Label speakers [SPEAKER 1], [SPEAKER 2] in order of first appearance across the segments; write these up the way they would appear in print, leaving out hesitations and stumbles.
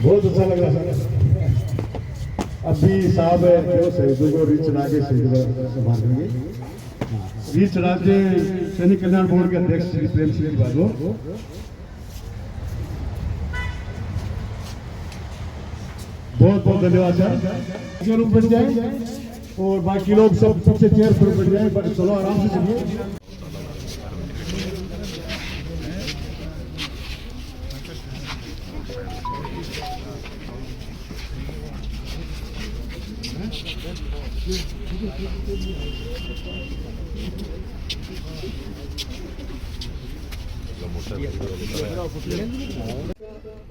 [SPEAKER 1] बहुत अच्छा लग रहा है। अभी साहब जो शहीदों को रीच चढ़ा के शहीद संभालेंगे। रीच चढ़ा के सैनिक कल्याण बोर्ड के अध्यक्ष श्री प्रेम सिंह बाबू, बहुत बहुत धन्यवाद सर। जो लोग बैठ जाए और बाकी लोग सब सबसे चेयर पर बैठ जाए, चलो आराम से चलिए।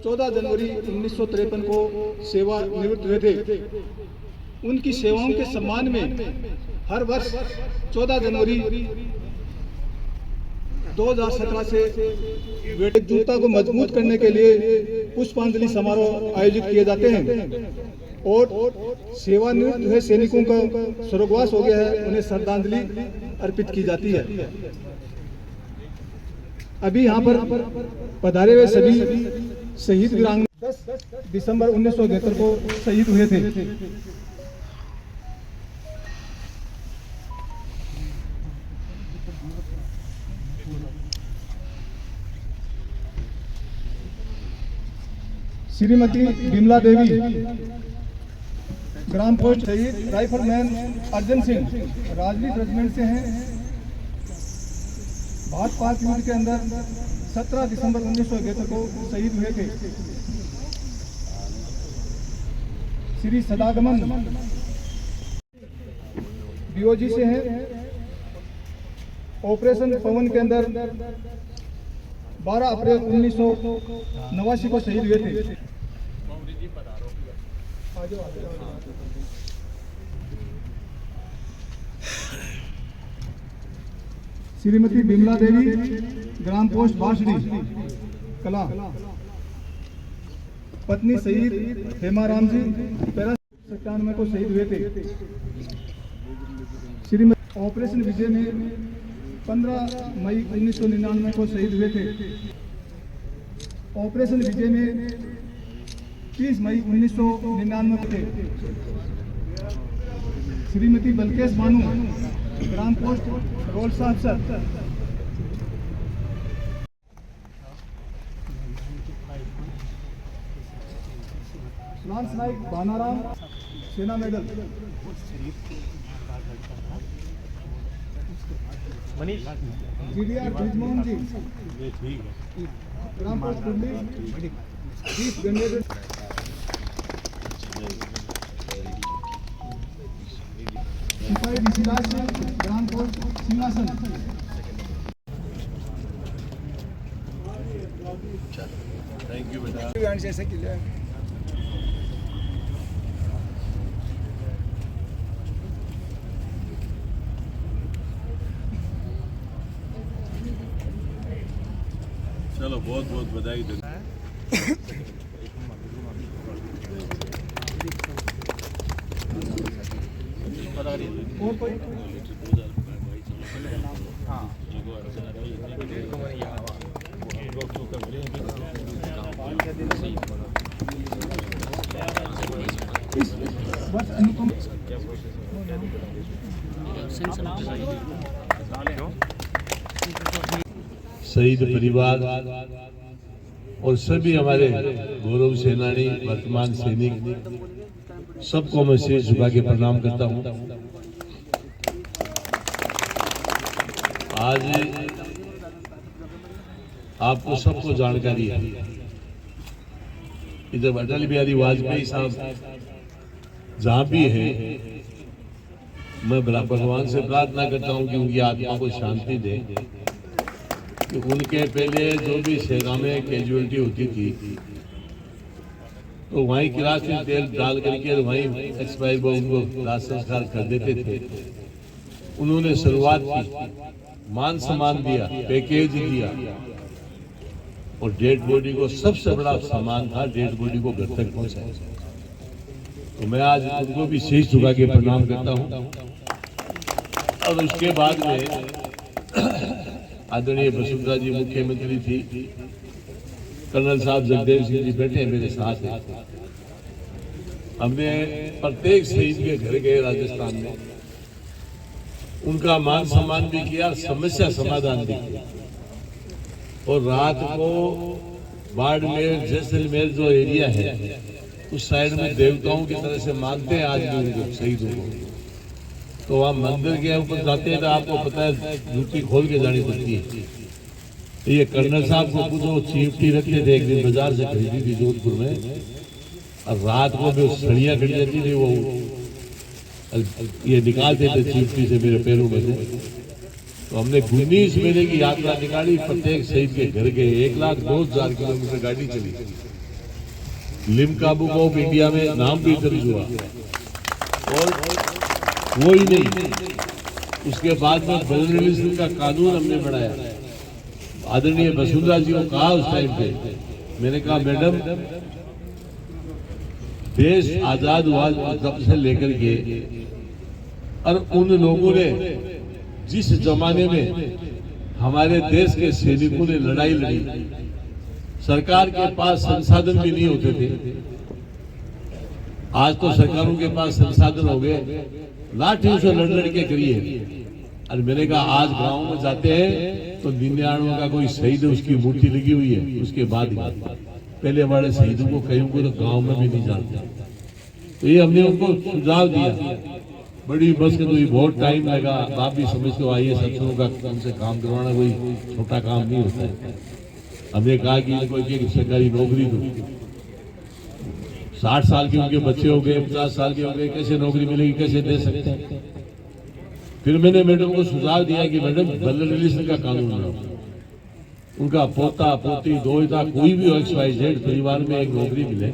[SPEAKER 2] 14 जनवरी 1953 को सेवानिवृत्त हुए थे। उनकी सेवाओं के सम्मान में हर वर्ष 14 जनवरी 2017 से एकजुटता को मजबूत करने के लिए पुष्पांजलि समारोह आयोजित किए जाते हैं और सेवानिवृत्त हुए सैनिकों का स्वर्गवास हो गया है, उन्हें श्रद्धांजलि अर्पित की जाती है। अभी यहाँ पर पधारे हुए सभी शहीद वीरांगना 10 दिसंबर 1973 को शहीद हुए थे। श्रीमती विमला देवी, ग्राम पोस्ट शहीद राइफलमैन अर्जन सिंह, राजनीत रेजिमेंट से हैं। भारत पाक युद्ध के अंदर 17 दिसंबर 1971 को शहीद हुए थे। श्री सदागमन बीओजी से हैं। ऑपरेशन पवन के अंदर 12 अप्रैल 1989 को शहीद हुए थे। श्रीमती विमला देवी, ग्राम पोस्ट बांसडी कला, पत्नी शहीद हेमाराम जी 97 को शहीद हुए थे। श्रीमती ऑपरेशन विजय में 15 मई 1999 को शहीद हुए थे। ऑपरेशन विजय में 30 मई 1999 को थे। श्रीमती बलकेश बानू, ग्राम पोस्ट रोल साहब सर। लांस नाइक बानाराम, सेना मेडल। जीडीआर ब्रिजमोहन जी, ग्राम पोस्ट कुंडली, 20 गणेश। सिपाही ऋषिराज सिंह, ग्राम पोस्ट सिंहासन।
[SPEAKER 3] थैंक यू बेटा।
[SPEAKER 2] जैसे कि
[SPEAKER 3] चलो बहुत बहुत बधाई देते हैं।
[SPEAKER 2] और कोई
[SPEAKER 3] शहीद परिवार और सभी हमारे गौरव सेनानी, वर्तमान सैनिक, सबको मैं शीश झुका के प्रणाम करता हूं। आज आपको सबको जानकारी है कि जब अटल बिहारी वाजपेयी साहब जहां भी है, मैं भगवान से प्रार्थना करता हूं कि उनकी आत्मा को शांति दे। कि उनके पहले जो भी सेना में कैजुअलिटी होती थी तो वहीं किरासन तेल डाल करके वहीं एक्सपायर उनको दाह संस्कार कर देते थे। उन्होंने शुरुआत की, मान सम्मान दिया, पैकेज दिया और डेड बॉडी को, सबसे बड़ा सम्मान था डेड बॉडी को घर तक पहुंचाया। तो मैं आज उनको भी शीश झुका के प्रणाम करता हूं। और उसके बाद में आदरणीय वसुंधरा जी मुख्यमंत्री थी, कर्नल साहब जगदेव सिंह जी बैठे मेरे साथ हैं। हमने प्रत्येक शहीद के घर गए राजस्थान में, उनका मान सम्मान भी किया, समस्या समाधान भी किया। और रात को बाड़मेर जैसलमेर जो एरिया है उस साइड में देवताओं की तरह से मानते हैं आज भी उनको, शहीदों को। तो वहाँ मंदिर के ऊपर जाते हैं तो आपको पता है जूती खोल के जानी पड़ती है। तो ये कर्नल साहब को पूछो, चिमटी रखते थे, एक दिन बाजार से खरीदी थी जोधपुर में, और रात को भी सड़ियाँ खड़ी जाती थी, वो ये निकालते थे चिमटी से मेरे पैरों में से। तो हमने 19 महीने की यात्रा निकाली, प्रत्येक शहीद के घर गए, 1,02,000 किलोमीटर गाड़ी चली। लिम्का बुक ऑफ इंडिया में नाम भी दर्ज हुआ। और वो ही नहीं, उसके बाद में बर्नलिज्म का कानून हमने बनाया। आदरणीय वसुंधरा जी को कहा उस टाइम पे, मैंने कहा मैडम, देश आजाद हुआ तब से लेकर के, और उन लोगों ने जिस जमाने में हमारे देश के सैनिकों ने लड़ाई लड़ी, सरकार के पास संसाधन भी नहीं होते थे। आज तो सरकारों के पास संसाधन हो गए, लाठियों से लड़ के करिए। और मैंने कहा आज गांव में जाते हैं तो 99 का कोई शहीद है, उसकी मूर्ति लगी हुई है, उसके बाद पहले हमारे शहीदों को कहीं को तो गांव में भी नहीं जानते। तो ये हमने उनको सुझाव दिया, बड़ी मुश्किल हुई, बहुत टाइम लगा। आप भी समझते हो, आइए अफसरों का उनसे काम करवाना कोई छोटा काम नहीं होता है। हमने कहा कि इनको एक सरकारी नौकरी दो। 60 साल के उनके बच्चे हो गए, 50 साल के हो गए, कैसे नौकरी मिलेगी, कैसे दे सकते हैं। फिर मैंने मैडम को सुझाव दिया कि मैडम बर्नलिज्म का कानून बनाओ, उनका पोता पोती दोहिता कोई भी XYZ परिवार में एक नौकरी मिले।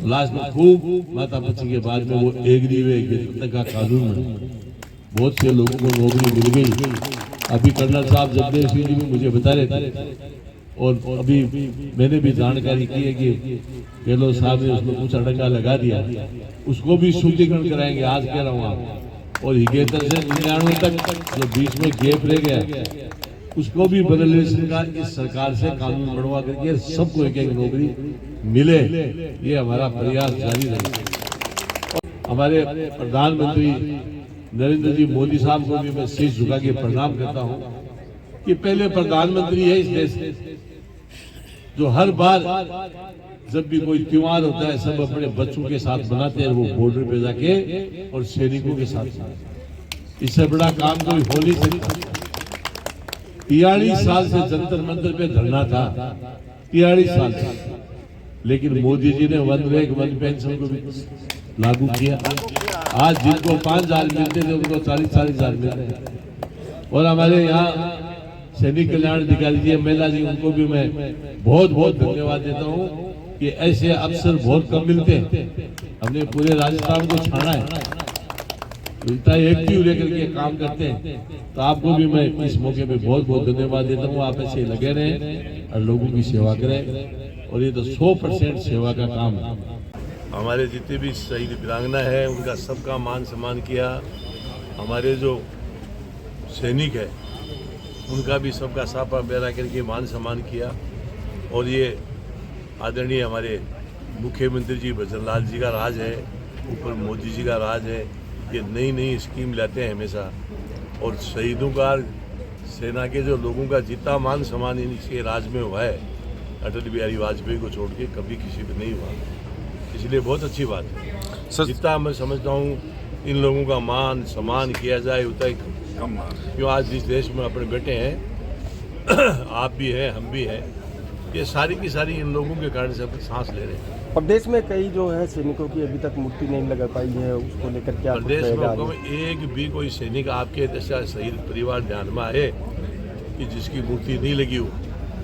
[SPEAKER 3] लास्ट में खूब माता पिता के बाद में वो एग्री वे का कानून बना, बहुत से लोगों को नौकरी मिल गई। अभी कर्नल साहब जगदेव सिंह जी भी मुझे बता रहे थे, और अभी मैंने भी जानकारी की है कि गहलोत साहब ने उसको कुछ अड़ंगा लगा दिया, उसको भी शुद्धिकरण कराएंगे, आज कह रहा हूँ आप। और 71 से 99 तक जो बीच में गैप रह गया, उसको भी बर्नलिज्म का इस सरकार से कानून बनवा करके सबको एक एक नौकरी मिले, ये हमारा प्रयास जारी रहेगा। हमारे प्रधानमंत्री नरेंद्र जी मोदी साहब को भी मैं शीश झुका के प्रणाम करता हूँ कि पहले प्रधानमंत्री है इस देश के, जो हर बार जब भी कोई त्योहार होता है सब अपने बच्चों के साथ मनाते हैं, वो बॉर्डर पे जाके और सैनिकों के साथ। इससे बड़ा काम कोई हो नहीं सकता। 43 साल से जंतर मंतर पे धरना था, 43 साल से, लेकिन मोदी जी ने वन रैंक वन पेंशन को भी लागू किया। आज जिनको 5,000 मिलते थे उनको 40,000 मिल रहे हैं। और हमारे यहाँ सैनिक कल्याण अधिकारी जी महिला जी, उनको भी मैं बहुत बहुत धन्यवाद देता हूँ कि ऐसे अवसर बहुत कम मिलते हैं। हमने पूरे राजस्थान को छाना है, इतना एक्टिव लेकर के काम करते हैं। तो आपको भी मैं इस मौके पे बहुत बहुत धन्यवाद देता हूँ। आप ऐसे लगे रहें और लोगों की सेवा करें, और ये तो 100% सेवा का काम है। हमारे जितने भी शहीद वीरांगना है उनका सबका मान सम्मान किया। हमारे जो सैनिक है उनका भी सबका साफा बेरा करके मान सम्मान किया। और ये आदरणीय हमारे मुख्यमंत्री जी भजनलाल जी का राज है, ऊपर मोदी जी का राज है। ये नई नई स्कीम लाते हैं हमेशा, और शहीदों का, सेना के जो लोगों का जितना मान सम्मान इनके राज में हुआ है, अटल बिहारी वाजपेयी को छोड़ के कभी किसी पे नहीं हुआ। इसलिए बहुत अच्छी बात है। जितना मैं समझता हूँ इन लोगों का मान सम्मान किया जाए उतना ही कम। क्यों आज जिस देश में अपने बेटे हैं आप भी हैं, हम भी हैं, ये सारी की सारी इन लोगों के कारण से अपन सांस ले रहे हैं।
[SPEAKER 4] प्रदेश में कई जो है सैनिकों की अभी तक मूर्ति नहीं लगा पाई है, उसको लेकर क्या
[SPEAKER 3] प्रदेश में एक भी कोई सैनिक आपके जैसा शहीद परिवार ध्यान में आए कि जिसकी मूर्ति नहीं लगी हो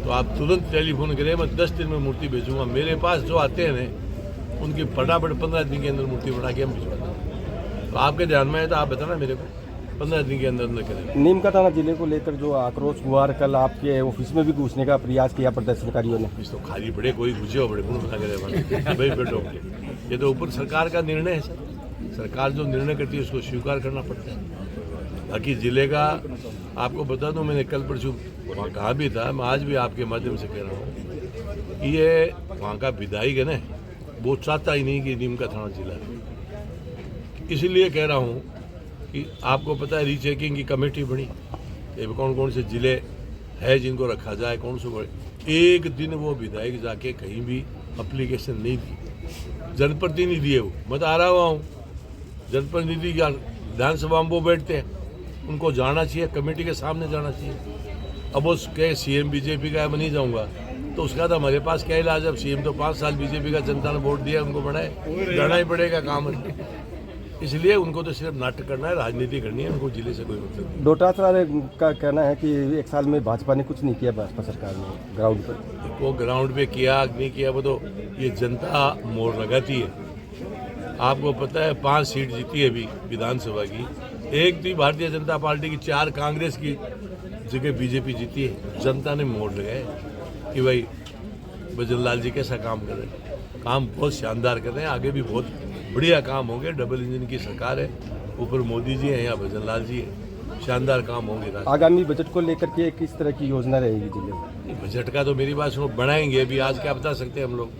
[SPEAKER 3] तो आप तुरंत टेलीफोन करें, मैं 10 दिन में मूर्ति भेजूंगा। मेरे पास जो आते हैं उनकी फटाफट 15 दिन के अंदर मूर्ति बना के हम भिजवाते हैं। तो आपके ध्यान में है तो आप बताना मेरे को, 15 दिन के अंदर करें।
[SPEAKER 4] नीमका थाना जिले को लेकर जो आक्रोश हुआ, कल आपके ऑफिस में भी घुसने का प्रयास किया प्रदर्शनकारियों ने।
[SPEAKER 3] तो खाली बड़े कोई घुसे हो, बड़े बना के भाई बैठो। ये तो ऊपर सरकार का निर्णय है सर, सरकार जो निर्णय करती है उसको स्वीकार करना पड़ता है। बाकी जिले का आपको बता दूं, मैंने कल परसों वहाँ कहा भी था, मैं आज भी आपके माध्यम से कह रहा हूँ कि ये वहाँ का विधायक है ना, वो चाहता ही नहीं कि नीम का थाना जिला है। इसलिए कह रहा हूँ कि आपको पता है रीचेकिंग की कमेटी बनी, ये कौन कौन से जिले है जिनको रखा जाए, कौन से बड़े। एक दिन वो विधायक जाके कहीं भी एप्लीकेशन नहीं दी, जनप्रतिनिधि है वो, मैं तो आ रहा हुआ हूँ, जनप्रतिनिधि क्या विधानसभा में वो बैठते हैं, उनको जाना चाहिए, कमेटी के सामने जाना चाहिए। अब वो कहे सीएम बीजेपी का है, मैं नहीं जाऊँगा, तो उसका तो हमारे पास क्या इलाज। अब सीएम तो 5 साल बीजेपी का जनता ने वोट दिया, उनको बनाए, जाना ही पड़ेगा काम। इसलिए उनको तो सिर्फ नाटक करना है, राजनीति करनी है, उनको जिले से कोई मतलब नहीं।
[SPEAKER 4] डोटासरा का कहना है कि 1 साल में भाजपा ने कुछ नहीं किया, भाजपा सरकार ने ग्राउंड पर।
[SPEAKER 3] वो ग्राउंड पे किया नहीं किया, वो तो ये जनता मोड़ लगाती है। आपको पता है 5 सीट जीती है अभी विधानसभा की, 1 थी भारतीय जनता पार्टी की, 4 कांग्रेस की जगह बीजेपी जीती है। जनता ने मोड़ लगाए कि भाई भजनलाल जी कैसा काम कर रहे हैं, काम बहुत शानदार कर रहे हैं, आगे भी बहुत बढ़िया काम होंगे। डबल इंजन की सरकार है, ऊपर मोदी जी हैं, यहाँ भजनलाल जी हैं, शानदार काम होंगे।
[SPEAKER 4] आगामी बजट को लेकर के किस तरह की योजना रहेगी जिले में?
[SPEAKER 3] बजट का तो मेरी बात सुनो, बनाएंगे, अभी आज क्या बता सकते हैं हम लोग,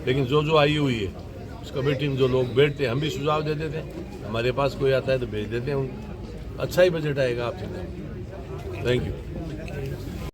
[SPEAKER 3] लेकिन जो आई हुई है उस कमेटी में जो लोग बैठते हैं, हम भी सुझाव दे देते हैं, हमारे पास कोई आता है तो भेज देते हैं उनको, अच्छा ही बजट आएगा आपसे। Thank you.